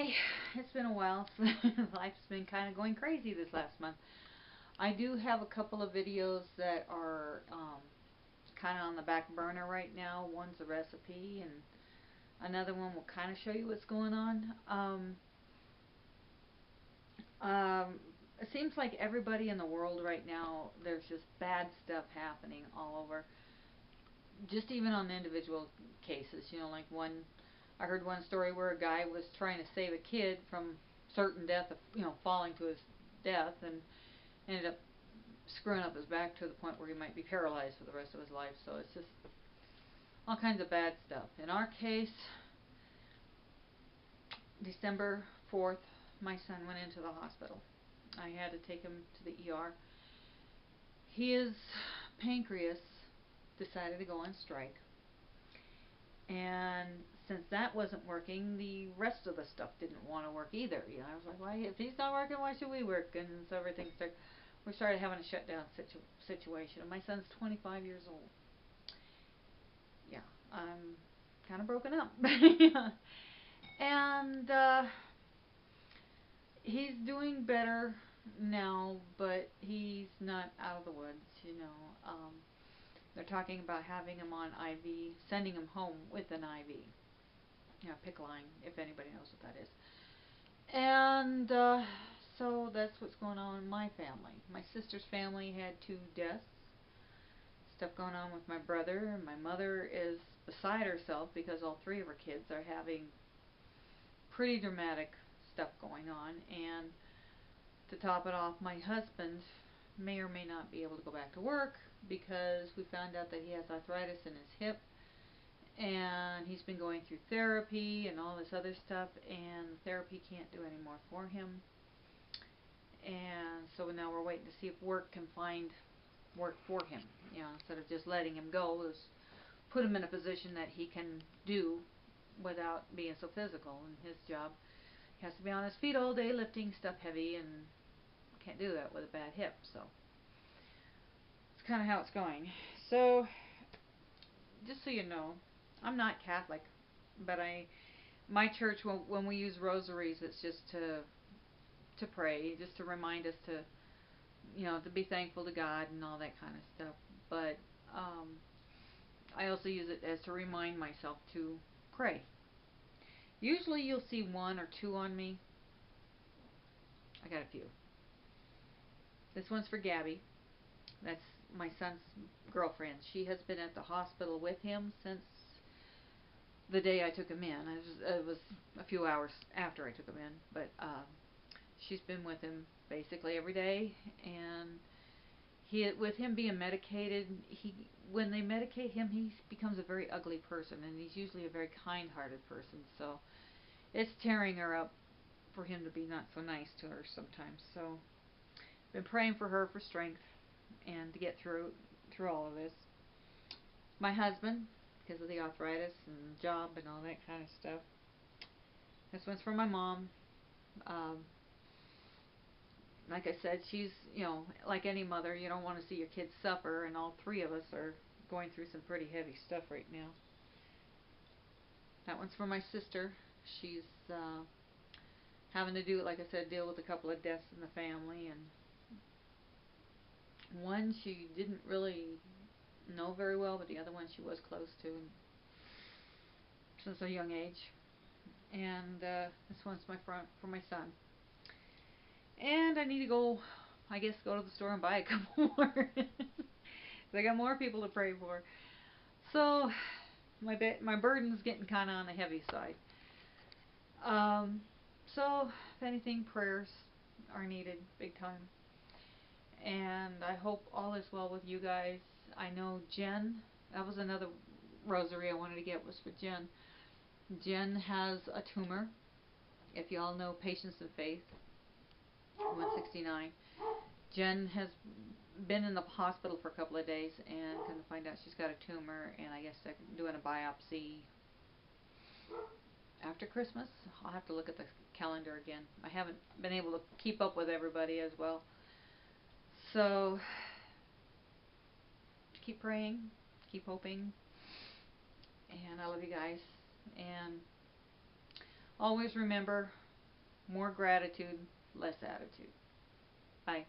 Hi, it's been a while. Life's been kind of going crazy this last month. I do have a couple of videos that are kind of on the back burner right now. One's a recipe, and another one will kind of show you what's going on. It seems like everybody in the world right now, there's just bad stuff happening all over. Just even on individual cases, like I heard one story where a guy was trying to save a kid from certain death, of falling to his death, and ended up screwing up his back to the point where he might be paralyzed for the rest of his life. So it's just all kinds of bad stuff. In our case, December 4th, my son went into the hospital. I had to take him to the ER. His pancreas decided to go on strike. And since that wasn't working, the rest of the stuff didn't want to work either. I was like, why, if he's not working, why should we work? And so we started having a shutdown situation. And my son's 25 years old. Yeah, I'm kind of broken up. And he's doing better now, but he's not out of the woods. They're talking about having him on IV, sending him home with an IV. PICC line, if anybody knows what that is. And so that's what's going on in my family. My sister's family had 2 deaths. Stuff going on with my brother. My mother is beside herself because all 3 of her kids are having pretty dramatic stuff going on. And to top it off, my husband may or may not be able to go back to work because we found out that he has arthritis in his hip, and he's been going through therapy and all this other stuff, and therapy can't do any more for him. And so now we're waiting to see if work can find work for him, instead of just letting him go, is put him in a position that he can do without being so physical. In his job, he has to be on his feet all day lifting stuff heavy, and can't do that with a bad hip. So it's kind of how it's going. So just so you know, I'm not Catholic, but my church, when we use rosaries, it's just to pray, just to remind us to to be thankful to God and all that kind of stuff. But I also use it as to remind myself to pray. Usually you'll see 1 or 2 on me. I got a few. This one's for Gabby. That's my son's girlfriend. She has been at the hospital with him since the day I took him in. It was a few hours after I took him in, but she's been with him basically every day. And with him being medicated, when they medicate him, he becomes a very ugly person, and he's usually a very kind-hearted person. So it's tearing her up for him to be not so nice to her sometimes. So been praying for her for strength and to get through all of this. My husband, because of the arthritis and job and all that kind of stuff. This one's for my mom. Like I said, she's, like any mother, you don't want to see your kids suffer, and all 3 of us are going through some pretty heavy stuff right now. That one's for my sister. She's having to do, like I said, deal with a couple of deaths in the family, and one she didn't really know very well, but the other one she was close to since a young age. And this one's for my son. And I need to go to the store and buy a couple more. I got more people to pray for. So my burden's getting kind of on the heavy side. So if anything, prayers are needed big time. And I hope all is well with you guys. I know Jen, that was another rosary I wanted to get, was for Jen. Jen has a tumor. If y'all know Patience and Faith, 169. Jen has been in the hospital for a couple of days and come to find out she's got a tumor, and I guess they're doing a biopsy after Christmas. I'll have to look at the calendar again. I haven't been able to keep up with everybody as well. So keep praying, keep hoping, and I love you guys. And always remember more gratitude, less attitude. Bye.